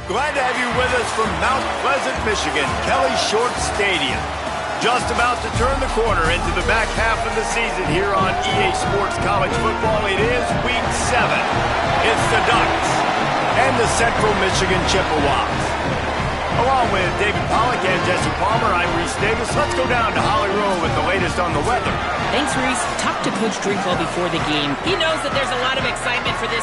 Glad to have you with us from Mount Pleasant, Michigan, Kelly Short Stadium. Just about to turn the corner into the back half of the season here on EA Sports College Football. It is Week 7. It's the Ducks and the Central Michigan Chippewas. Along with David Pollack and Jesse Palmer, I'm Reese Davis. Let's go down to Holly Rowe with the latest on the weather. Thanks, Reese. Talked to Coach Drinkle before the game. He knows that there's a lot of excitement for this.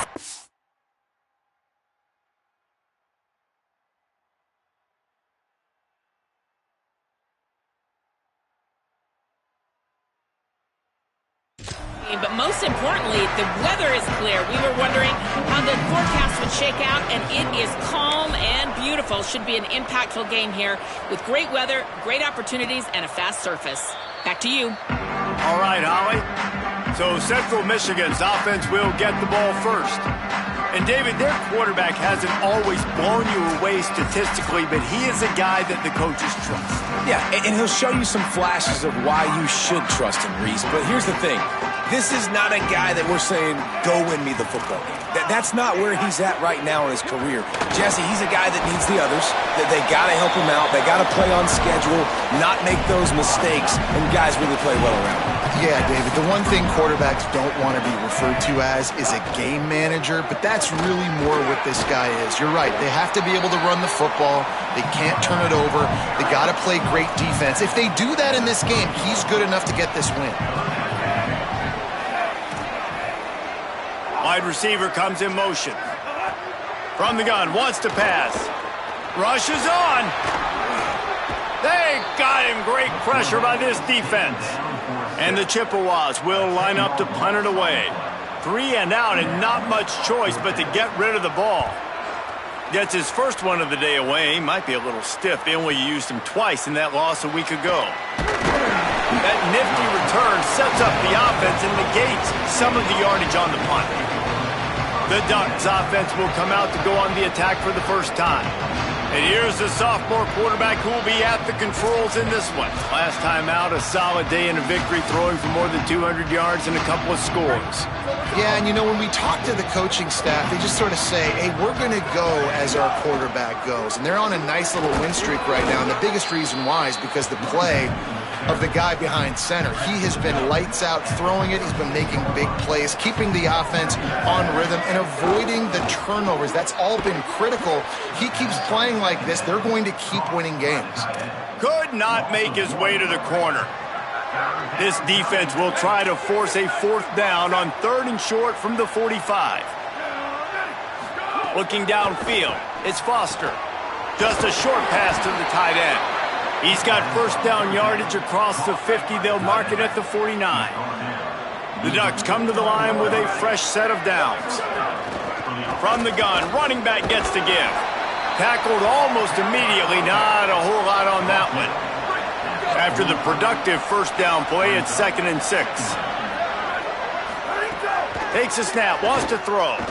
But most importantly, the weather is clear. We were wondering how the forecast would shake out, and it is calm and beautiful. Should be an impactful game here with great weather, great opportunities, and a fast surface. Back to you. All right, Holly. So Central Michigan's offense will get the ball first. And, David, their quarterback hasn't always blown you away statistically, but he is a guy that the coaches trust. Yeah, and he'll show you some flashes of why you should trust him, Reese. But here's the thing. This is not a guy that we're saying, go win me the football game. That's not where he's at right now in his career. Jesse, he's a guy that needs the others. That they got to help him out. They got to play on schedule, not make those mistakes, and guys really play well around him. Yeah, David, the one thing quarterbacks don't want to be referred to as is a game manager, but that's really more what this guy is. You're right. They have to be able to run the football. They can't turn it over. They got to play great defense. If they do that in this game, he's good enough to get this win. Wide receiver comes in motion. From the gun, wants to pass. Rushes on. They got him. Great pressure by this defense. And the Chippewas will line up to punt it away. 3 and out and not much choice but to get rid of the ball. Gets his first one of the day away. Might be a little stiff. They only used him twice in that loss a week ago. That nifty return sets up the offense and negates some of the yardage on the punt. The Ducks offense will come out to go on the attack for the first time. And here's the sophomore quarterback who will be at the controls in this one. Last time out, a solid day in a victory, throwing for more than 200 yards and a couple of scores. Yeah, and you know, when we talk to the coaching staff, they just sort of say, hey, we're going to go as our quarterback goes. And they're on a nice little win streak right now. And the biggest reason why is because the play of the guy behind center. He has been lights out throwing it. He's been making big plays, keeping the offense on rhythm and avoiding the turnovers. That's all been critical. He keeps playing like this, they're going to keep winning games. Could not make his way to the corner. This defense will try to force a 4th down on 3rd and short from the 45. Looking downfield, it's Foster. Just a short pass to the tight end. He's got first down yardage across the 50. They'll mark it at the 49. The Ducks come to the line with a fresh set of downs. From the gun, running back gets to give. Tackled almost immediately. Not a whole lot on that one. After the productive first down play, it's 2nd and 6. Takes a snap, wants to throw.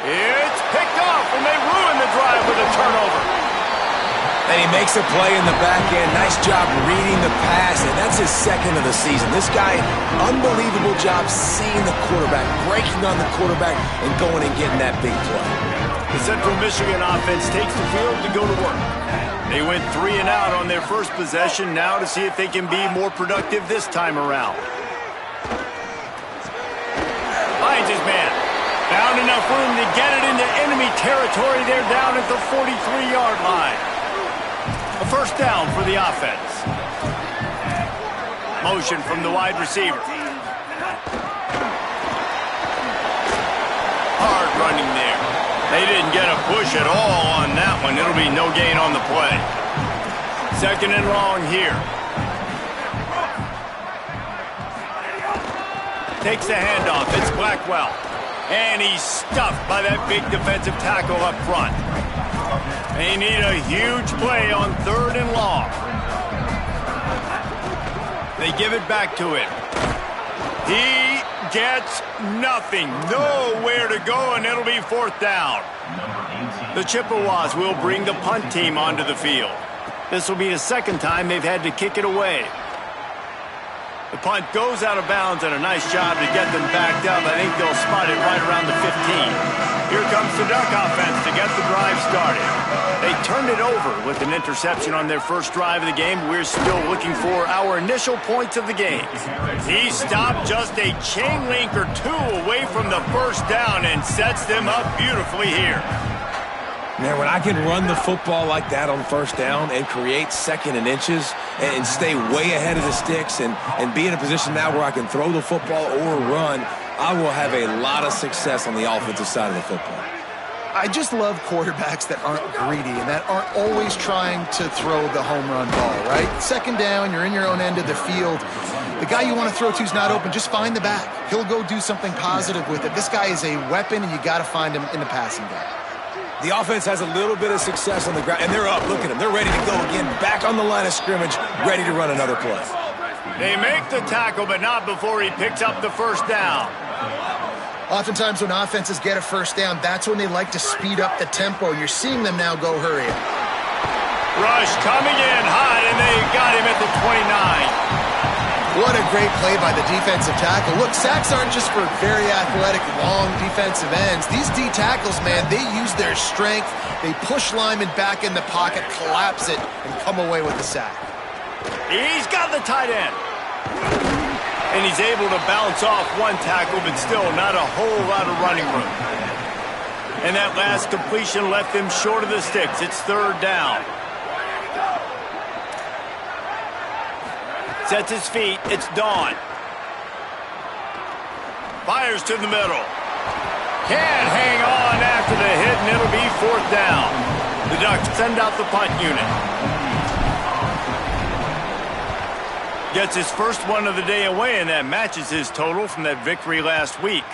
It's picked off, and they ruin the drive with a turnover. And he makes a play in the back end. Nice job reading the pass, and that's his 2nd of the season. This guy, unbelievable job seeing the quarterback, breaking on the quarterback, and going and getting that big play. The Central Michigan offense takes the field to go to work. They went 3 and out on their first possession, now to see if they can be more productive this time around. Finds his man. Found enough room to get it into enemy territory. They're down at the 43-yard line. A first down for the offense. Motion from the wide receiver. Hard running there. They didn't get a push at all on that one. It'll be no gain on the play. 2nd and long here. Takes the handoff. It's Blackwell. And he's stuffed by that big defensive tackle up front. They need a huge play on 3rd and long. They give it back to him. He gets nothing. Nowhere to go, and it'll be 4th down. The Chippewas will bring the punt team onto the field. This will be the 2nd time they've had to kick it away. The punt goes out of bounds, and a nice job to get them backed up. I think they'll spot it right around the 15. Here comes the Duck offense to get the drive started. They turned it over with an interception on their first drive of the game. We're still looking for our initial points of the game. He stopped just a chain link or two away from the first down and sets them up beautifully here. Man, when I can run the football like that on first down and create second and inches and stay way ahead of the sticks and be in a position now where I can throw the football or run, I will have a lot of success on the offensive side of the football. I just love quarterbacks that aren't greedy and that aren't always trying to throw the home run ball, right? Second down, you're in your own end of the field. The guy you want to throw to is not open. Just find the back. He'll go do something positive with it. This guy is a weapon, and you got to find him in the passing game. The offense has a little bit of success on the ground, and they're up. Look at them. They're ready to go again, back on the line of scrimmage, ready to run another play. They make the tackle, but not before he picks up the first down. Oftentimes when offenses get a first down, that's when they like to speed up the tempo. You're seeing them now go hurry up. Rush coming in hot, and they got him at the 29. What a great play by the defensive tackle. Look, sacks aren't just for very athletic, long defensive ends. These D tackles, man, they use their strength. They push linemen back in the pocket, collapse it, and come away with the sack. He's got the tight end. And he's able to bounce off one tackle, but still not a whole lot of running room. And that last completion left them short of the sticks. It's third down. Sets his feet. It's Dawn. Fires to the middle. Can't hang on after the hit, and it'll be fourth down. The Ducks send out the punt unit. Gets his first one of the day away, and that matches his total from that victory last week.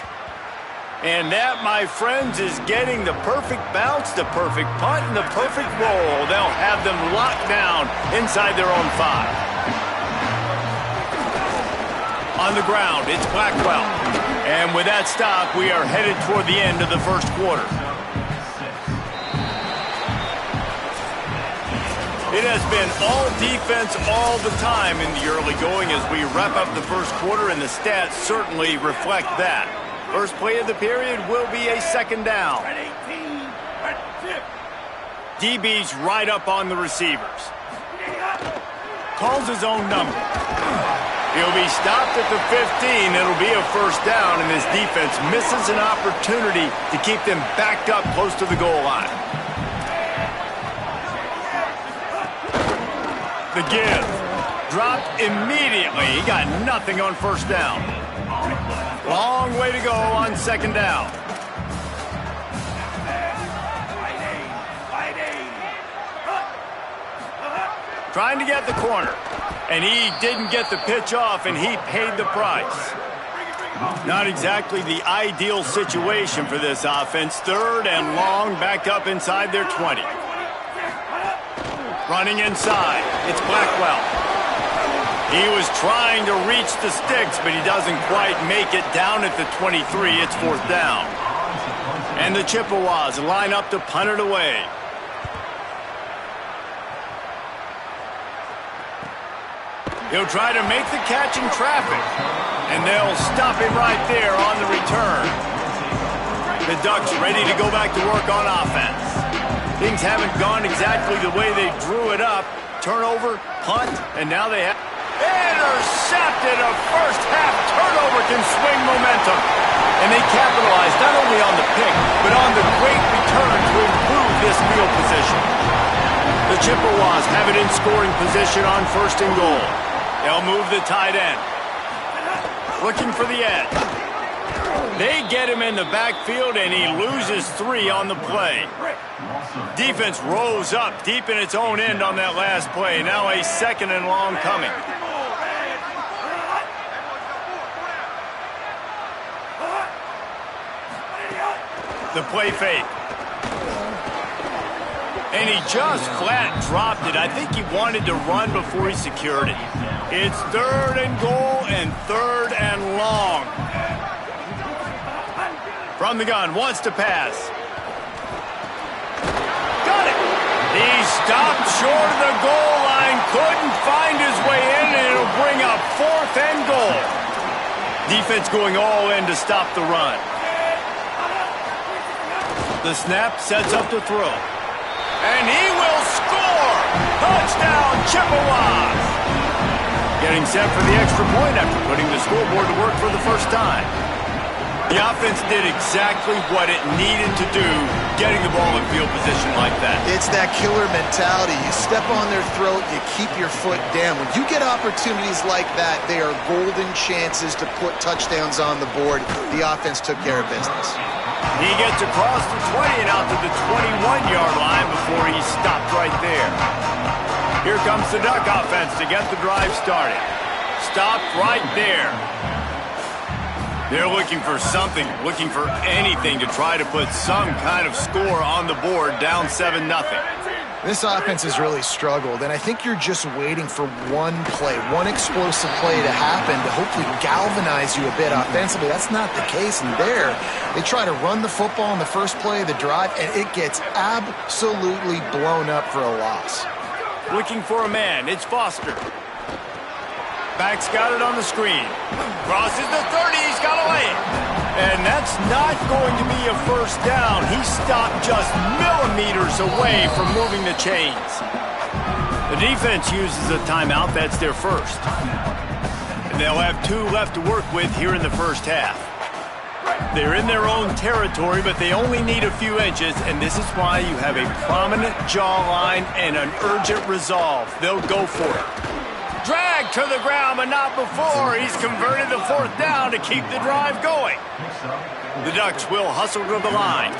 And that, my friends, is getting the perfect bounce, the perfect punt, and the perfect roll. They'll have them locked down inside their own 5. On the ground, it's Blackwell. And with that stop, we are headed toward the end of the first quarter. It has been all defense all the time in the early going as we wrap up the first quarter, and the stats certainly reflect that. First play of the period will be a second down. DB's right up on the receivers. Calls his own number. He'll be stopped at the 15. It'll be a first down, and this defense misses an opportunity to keep them backed up close to the goal line. The give. Dropped immediately. He got nothing on first down. Long way to go on second down. Trying to get the corner. And he didn't get the pitch off, and he paid the price. Not exactly the ideal situation for this offense. Third and long, backed up inside their 20. Running inside, it's Blackwell. He was trying to reach the sticks, but he doesn't quite make it down at the 23. It's fourth down. And the Chippewas line up to punt it away. He'll try to make the catch in traffic, and they'll stop him right there on the return. The Ducks ready to go back to work on offense. Things haven't gone exactly the way they drew it up. Turnover, punt, and now they have intercepted. A first-half turnover can swing momentum. And they capitalized not only on the pick, but on the great return to improve this field position. The Chippewas have it in scoring position on first and goal. They'll move the tight end. Looking for the edge. They get him in the backfield, and he loses 3 on the play. Defense rose up deep in its own end on that last play. Now a second and long coming. The play fake. And he just flat dropped it. I think he wanted to run before he secured it. It's third and goal and third and long. From the gun, wants to pass. Got it! He stopped short of the goal line, couldn't find his way in, and it'll bring up 4th and goal. Defense going all in to stop the run. The snap sets up to throw. And he will score! Touchdown, Chippewas! Getting set for the extra point after putting the scoreboard to work for the first time. The offense did exactly what it needed to do, getting the ball in field position like that. It's that killer mentality. You step on their throat, you keep your foot down. When you get opportunities like that, they are golden chances to put touchdowns on the board. The offense took care of business. He gets across the 20 and out to the 21-yard line before he's stopped right there. Here comes the Duck offense to get the drive started. Stopped right there. They're looking for something, looking for anything to try to put some kind of score on the board, down 7-0. This offense has really struggled, and I think you're just waiting for one play, one explosive play to happen to hopefully galvanize you a bit offensively. That's not the case, and there, they try to run the football in the first play of the drive, and it gets absolutely blown up for a loss. Looking for a man, it's Foster. Back's got it on the screen. Crosses the 30, he's got to lay it. And that's not going to be a first down. He stopped just millimeters away from moving the chains. The defense uses a timeout, that's their first. And they'll have 2 left to work with here in the first half. They're in their own territory, but they only need a few inches, and this is why you have a prominent jawline and an urgent resolve. They'll go for it. Drag to the ground, but not before. He's converted the 4th down to keep the drive going. The Ducks will hustle to the line.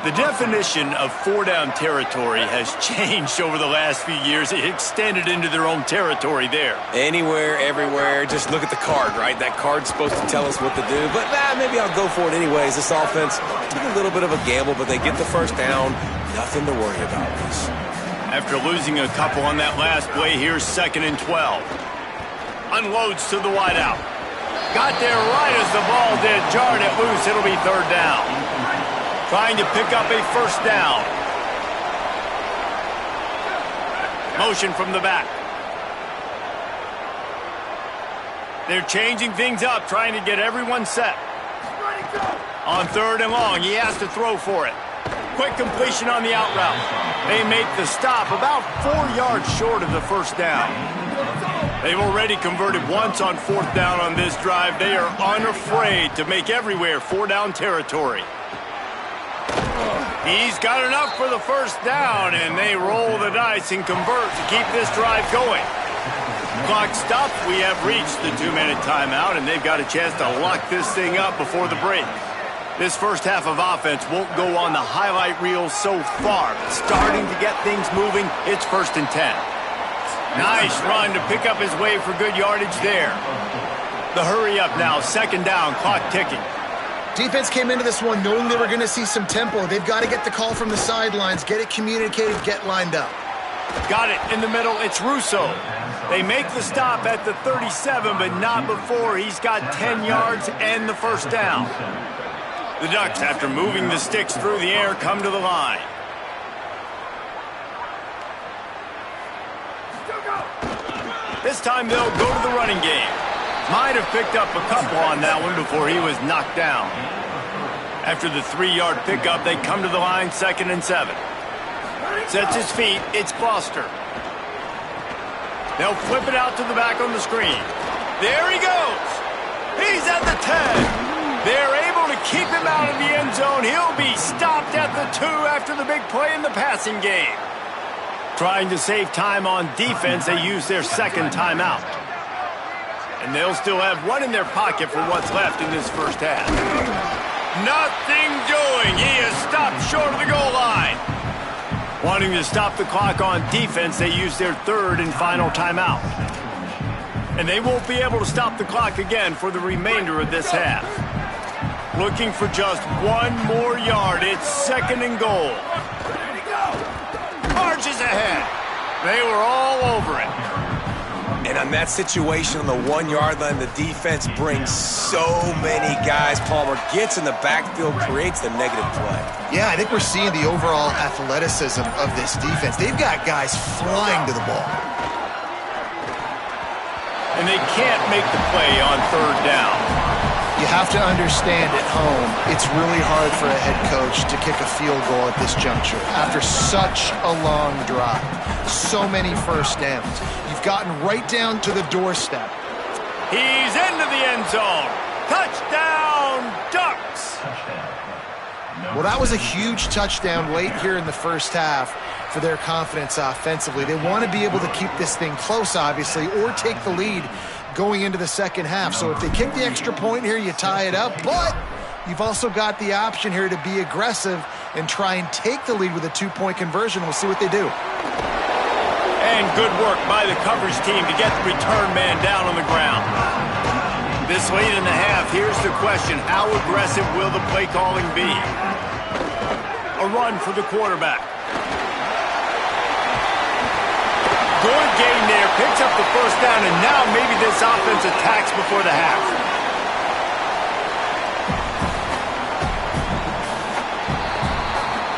The definition of 4-down territory has changed over the last few years. It extended into their own territory there. Anywhere, everywhere, just look at the card, right? That card's supposed to tell us what to do, but maybe I'll go for it anyways. This offense took a little bit of a gamble, but they get the first down. Nothing to worry about, Reese. After losing a couple on that last play, here's 2nd and 12. Unloads to the wideout. Got there right as the ball did. Jarred it loose. It'll be 3rd down. Trying to pick up a first down. Motion from the back. They're changing things up, trying to get everyone set. On 3rd and long, he has to throw for it. Quick completion on the out route. They make the stop about 4 yards short of the first down. They've already converted once on 4th down on this drive. They are unafraid to make everywhere 4-down territory. He's got enough for the first down, and they roll the dice and convert to keep this drive going. Clock stops. We have reached the 2-minute timeout, and they've got a chance to lock this thing up before the break. This first half of offense won't go on the highlight reel so far. But starting to get things moving, it's 1st and 10. Nice run to pick up his way for good yardage there. The hurry up now, 2nd down, clock ticking. Defense came into this one knowing they were going to see some tempo. They've got to get the call from the sidelines, get it communicated, get lined up. Got it in the middle, it's Russo. They make the stop at the 37, but not before he's got 10 yards and the first down. The Ducks, after moving the sticks through the air, come to the line. This time they'll go to the running game. Might have picked up a couple on that one before he was knocked down. After the 3-yard pickup, they come to the line, 2nd and 7. Sets his feet, it's Foster. They'll flip it out to the back on the screen. There he goes. He's at the 10. They're able to keep him out of the end zone. He'll be stopped at the 2 after the big play in the passing game. Trying to save time on defense, they use their 2nd timeout. And they'll still have one in their pocket for what's left in this first half. Nothing doing. He is stopped short of the goal line. Wanting to stop the clock on defense, they use their 3rd and final timeout. And they won't be able to stop the clock again for the remainder of this half. Looking for just 1 more yard. It's 2nd and goal. Marches ahead. They were all over it. And on that situation on the 1-yard line, the defense brings so many guys. Palmer gets in the backfield, creates the negative play. Yeah, I think we're seeing the overall athleticism of this defense. They've got guys flying to the ball. And they can't make the play on 3rd down. You have to understand at home, it's really hard for a head coach to kick a field goal at this juncture after such a long drive. So many first downs. You've gotten right down to the doorstep. He's into the end zone. Touchdown, Ducks! Well, that was a huge touchdown late here in the first half for their confidence offensively. They want to be able to keep this thing close, obviously, or take the lead going into the second half. So if they kick the extra point here, you tie it up. But you've also got the option here to be aggressive and try and take the lead with a 2-point conversion. We'll see what they do. And good work by the coverage team to get the return man down on the ground. This late in the half, here's the question. How aggressive will the play calling be? A run for the quarterback. Good gain there, picks up the first down, and now maybe this offense attacks before the half.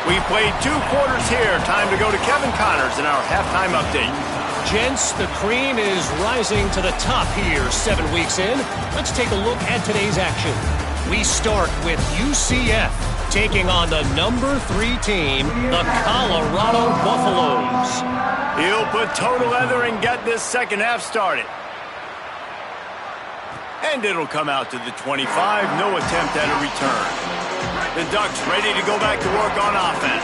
We played 2 quarters here. Time to go to Kevin Connors in our halftime update. Gents, the cream is rising to the top here 7 weeks in. Let's take a look at today's action. We start with UCF taking on the number 3 team, the Colorado Buffaloes. He'll put toe to leather and get this second half started. And it'll come out to the 25. No attempt at a return. The Ducks ready to go back to work on offense.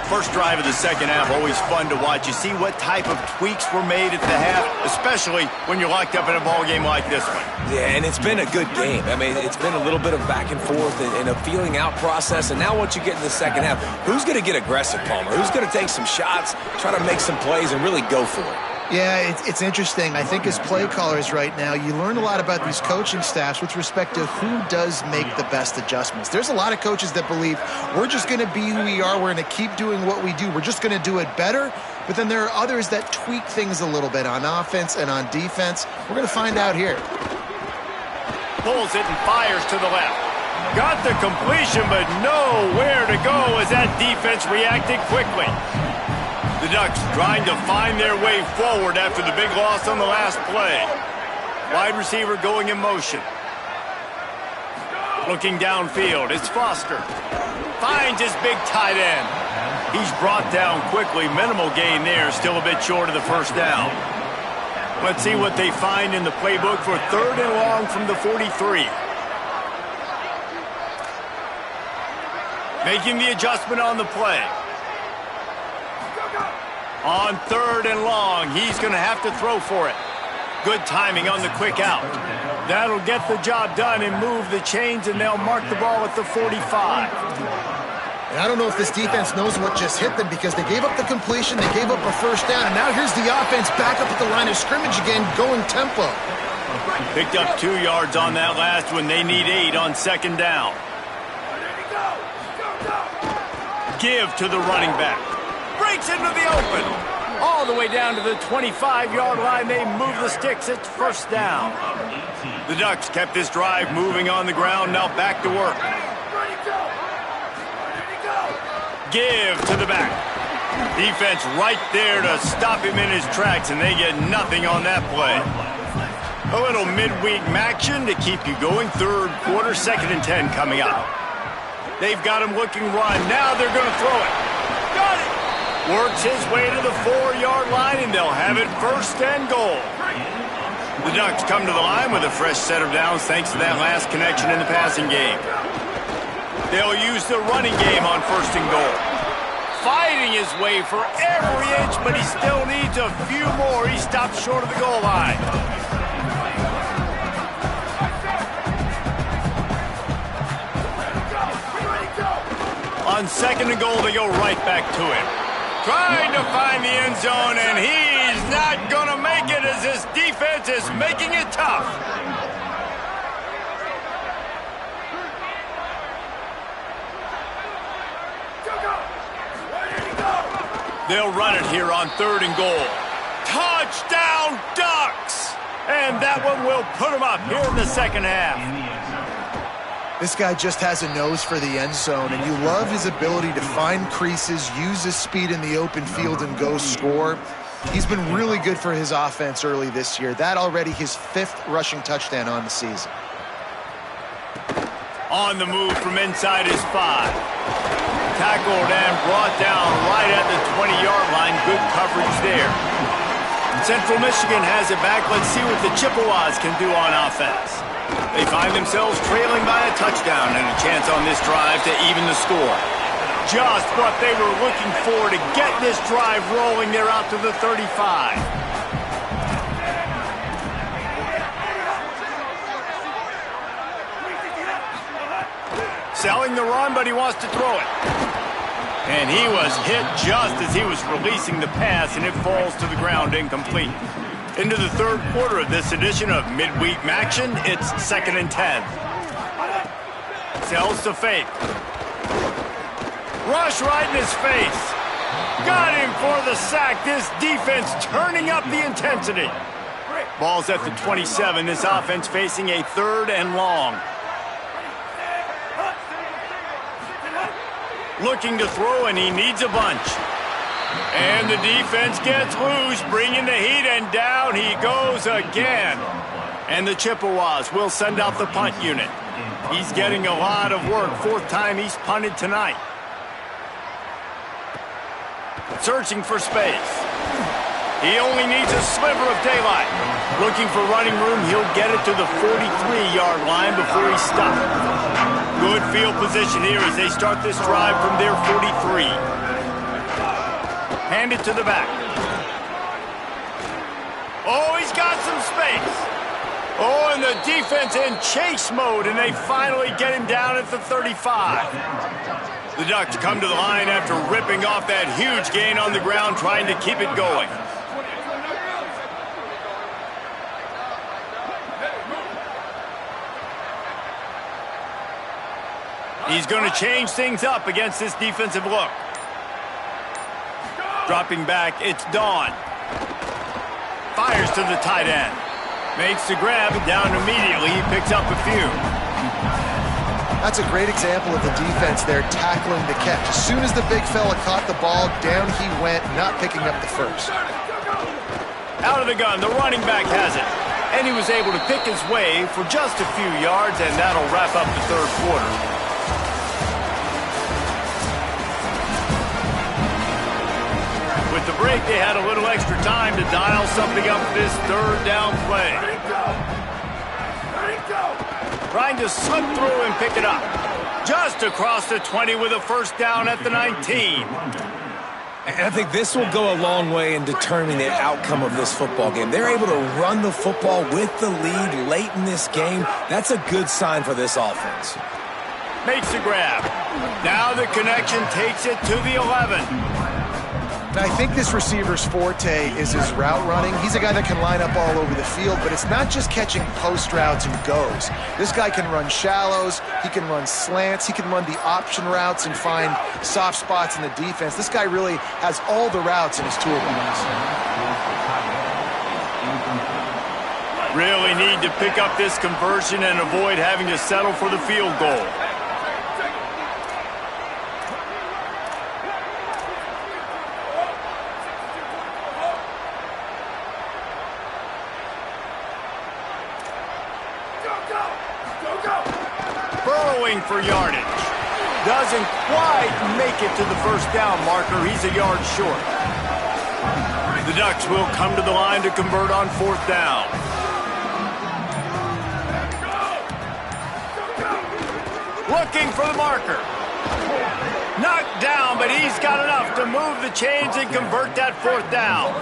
First drive of the second half, always fun to watch. You see what type of tweaks were made at the half, especially when you're locked up in a ball game like this one. Yeah, and it's been a good game. I mean, it's been a little bit of back and forth and a feeling out process. And now once you get in the second half, who's going to get aggressive, Palmer? Who's going to take some shots, try to make some plays, and really go for it? Yeah, it's interesting. I think as play callers right now, you learn a lot about these coaching staffs with respect to who does make the best adjustments. There's a lot of coaches that believe we're just going to be who we are. We're going to keep doing what we do. We're just going to do it better. But then there are others that tweak things a little bit on offense and on defense. We're going to find out here. Pulls it and fires to the left. Got the completion, but nowhere to go as that defense reacted quickly. The Ducks trying to find their way forward after the big loss on the last play. Wide receiver going in motion. Looking downfield, it's Foster. Finds his big tight end. He's brought down quickly. Minimal gain there, still a bit short of the first down. Let's see what they find in the playbook for 3rd and long from the 43. Making the adjustment on the play. On 3rd and long, he's going to have to throw for it. Good timing on the quick out. That'll get the job done and move the chains, and they'll mark the ball at the 45. And I don't know if this defense knows what just hit them because they gave up the completion, they gave up a first down, and now here's the offense back up at the line of scrimmage again, going tempo. Picked up 2 yards on that last one. They need 8 on 2nd down. Give to the running back. Breaks into the open. All the way down to the 25-yard line. They move the sticks. It's first down. The Ducks kept this drive moving on the ground. Now back to work. Give to the back. Defense right there to stop him in his tracks, and they get nothing on that play. A little midweek action to keep you going. 3rd quarter, 2nd and 10 coming up. They've got him looking run. Now they're going to throw it. Got it. Works his way to the 4-yard line, and they'll have it 1st and goal. The Ducks come to the line with a fresh set of downs thanks to that last connection in the passing game. They'll use the running game on 1st and goal. Fighting his way for every inch, but he still needs a few more. He stops short of the goal line. On 2nd and goal, they go right back to him. Trying to find the end zone, and he's not going to make it as this defense is making it tough. They'll run it here on 3rd and goal. Touchdown, Ducks! And that one will put him up here in the second half. This guy just has a nose for the end zone, and you love his ability to find creases, use his speed in the open field, and go score. He's been really good for his offense early this year. That already his 5th rushing touchdown on the season. On the move from inside his 5. Tackled and brought down right at the 20-yard line. Good coverage there. Central Michigan has it back. Let's see what the Chippewas can do on offense. They find themselves trailing by a touchdown and a chance on this drive to even the score. Just what they were looking for to get this drive rolling. They're out to the 35. Selling the run, but he wants to throw it. And he was hit just as he was releasing the pass, and it falls to the ground incomplete. Into the third quarter of this edition of Midweek Action, it's 2nd and 10. Sells to fake. Rush right in his face. Got him for the sack. This defense turning up the intensity. Ball's at the 27. This offense facing a 3rd and long. Looking to throw, and he needs a bunch. And the defense gets loose, bringing the heat, and down he goes again. And the Chippewas will send out the punt unit. He's getting a lot of work. 4th time he's punted tonight. Searching for space. He only needs a sliver of daylight. Looking for running room, he'll get it to the 43-yard line before he's stopped. Good field position here as they start this drive from their 43. Hand it to the back. Oh, he's got some space. Oh, and the defense in chase mode, and they finally get him down at the 35. The Ducks come to the line after ripping off that huge gain on the ground, trying to keep it going. He's going to change things up against this defensive look. Dropping back, it's Dawn. Fires to the tight end. Makes the grab, down immediately. He picks up a few. That's a great example of the defense there tackling the catch. As soon as the big fella caught the ball, down he went, not picking up the first. Out of the gun, the running back has it. And he was able to pick his way for just a few yards, and that'll wrap up the third quarter. With the break, they had a little extra time to dial something up for this 3rd down play. Trying to slip through and pick it up. Just across the 20 with a 1st down at the 19. And I think this will go a long way in determining the outcome of this football game. They're able to run the football with the lead late in this game. That's a good sign for this offense. Makes the grab. Now the connection takes it to the 11. I think this receiver's forte is his route running. He's a guy that can line up all over the field, but it's not just catching post routes and goes. This guy can run shallows, he can run slants, he can run the option routes and find soft spots in the defense. This guy really has all the routes in his toolbox. Really need to pick up this conversion and avoid having to settle for the field goal. Burrowing for yardage. Doesn't quite make it to the 1st down marker. He's a yard short. The Ducks will come to the line to convert on 4th down. Looking for the marker. Knocked down, but he's got enough to move the chains and convert that 4th down.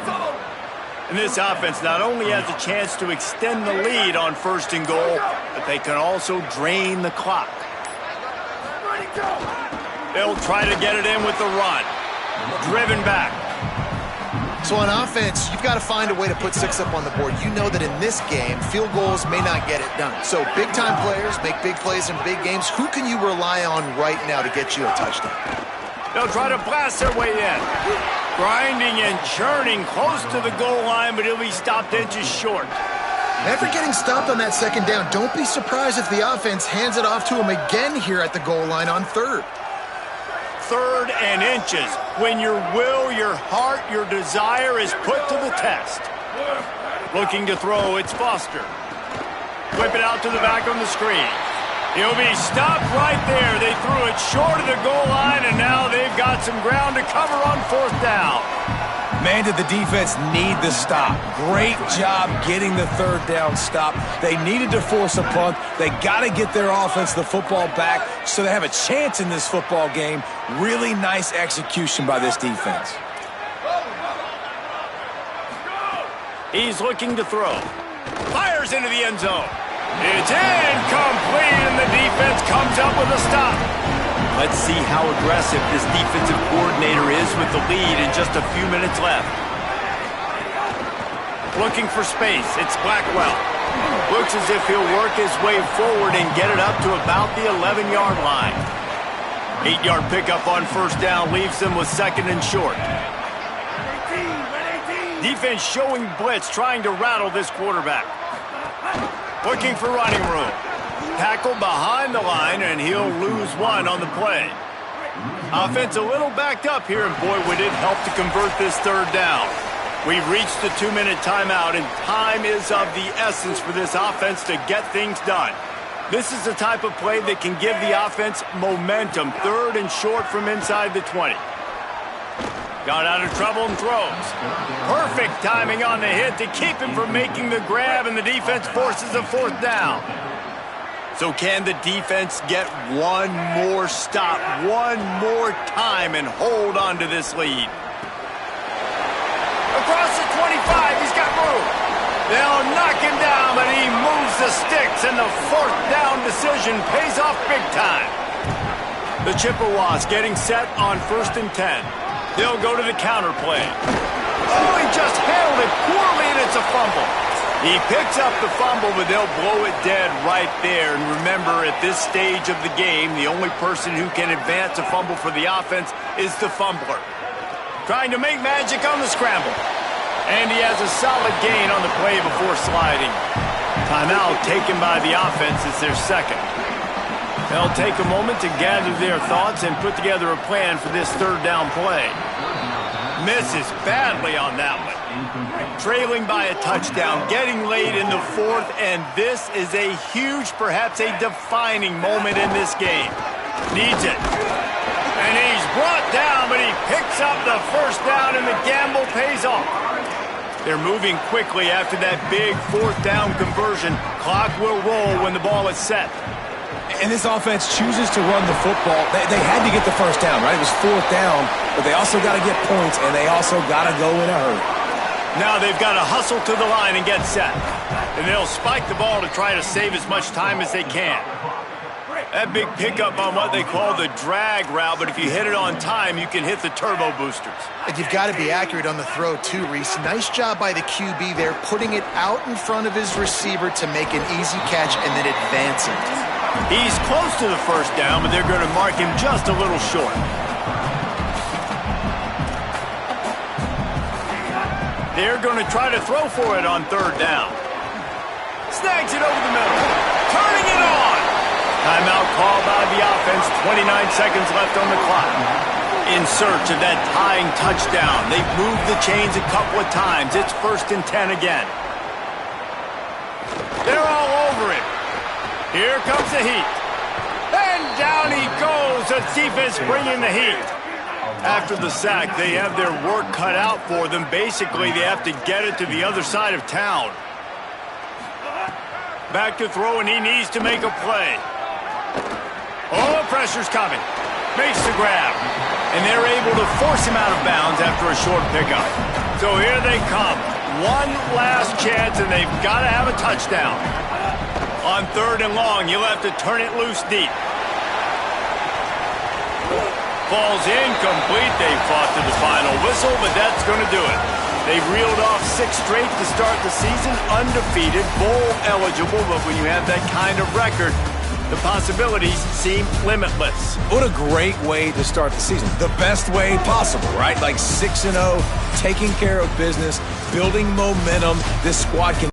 And this offense not only has a chance to extend the lead on 1st and goal, but they can also drain the clock. They'll try to get it in with the run. Driven back. So on offense, you've got to find a way to put 6 up on the board. You know that in this game, field goals may not get it done. So big-time players make big plays in big games. Who can you rely on right now to get you a touchdown? They'll try to blast their way in. Grinding and churning close to the goal line, but he'll be stopped inches short. After getting stopped on that second down, don't be surprised if the offense hands it off to him again here at the goal line on third. 3rd and inches. When your will, your heart, your desire is put to the test. Looking to throw, it's Foster. Whip it out to the back on the screen. He'll be stopped right there. They threw it short of the goal line, and now they've got some ground to cover on 4th down. Man, did the defense need the stop. Great job getting the 3rd down stop. They needed to force a punt. They got to get their offense the football back so they have a chance in this football game. Really nice execution by this defense. He's looking to throw. Fires into the end zone. It's incomplete, and the defense comes up with a stop. Let's see how aggressive this defensive coordinator is with the lead and just a few minutes left. Looking for space. It's Blackwell. Looks as if he'll work his way forward and get it up to about the 11-yard line. 8-yard pickup on 1st down leaves them with 2nd and short. Defense showing blitz, trying to rattle this quarterback. Looking for running room. Tackle behind the line, and he'll lose 1 on the play. Offense a little backed up here, and boy, would it help to convert this 3rd down. We've reached the 2-minute timeout, and time is of the essence for this offense to get things done. This is the type of play that can give the offense momentum. 3rd and short from inside the 20. Got out of trouble and throws. Perfect timing on the hit to keep him from making the grab, and the defense forces a 4th down. So can the defense get one more stop, one more time, and hold on to this lead? Across the 25, he's got room. They'll knock him down, but he moves the sticks, and the 4th down decision pays off big time. The Chippewas getting set on 1st and 10. They'll go to the counter play. Oh, he just handled it poorly, and it's a fumble. He picks up the fumble, but they'll blow it dead right there. And remember, at this stage of the game, the only person who can advance a fumble for the offense is the fumbler. Trying to make magic on the scramble. And he has a solid gain on the play before sliding. Timeout taken by the offense. It's their 2nd. They'll take a moment to gather their thoughts and put together a plan for this 3rd down play. Misses badly on that one. Trailing by a touchdown, getting late in the 4th, and this is a huge, perhaps a defining moment in this game. Needs it. And he's brought down, but he picks up the 1st down, and the gamble pays off. They're moving quickly after that big 4th down conversion. Clock will roll when the ball is set. And this offense chooses to run the football. They had to get the 1st down, right? It was 4th down, but they also got to get points, and they also got to go in a hurry. Now they've got to hustle to the line and get set. And they'll spike the ball to try to save as much time as they can. That big pickup on what they call the drag route, but if you hit it on time, you can hit the turbo boosters. And you've got to be accurate on the throw, too, Reese. Nice job by the QB there, putting it out in front of his receiver to make an easy catch and then advance it. He's close to the 1st down, but they're going to mark him just a little short. They're going to try to throw for it on 3rd down. Snags it over the middle. Turning it on. Timeout called by the offense. 29 seconds left on the clock. In search of that tying touchdown. They've moved the chains a couple of times. It's 1st and 10 again. They're all over him. Here comes the heat. And down he goes. The defense bringing the heat. After the sack, they have their work cut out for them. Basically, they have to get it to the other side of town. Back to throw, and he needs to make a play. Oh, pressure's coming. Makes the grab. And they're able to force him out of bounds after a short pickup. So here they come. One last chance, and they've got to have a touchdown. On 3rd and long, you'll have to turn it loose deep. Falls incomplete. They fought to the final whistle, but that's going to do it. They've reeled off 6 straight to start the season, undefeated, bowl eligible, but when you have that kind of record, the possibilities seem limitless. What a great way to start the season. The best way possible, right? Like 6-0, taking care of business, building momentum. This squad can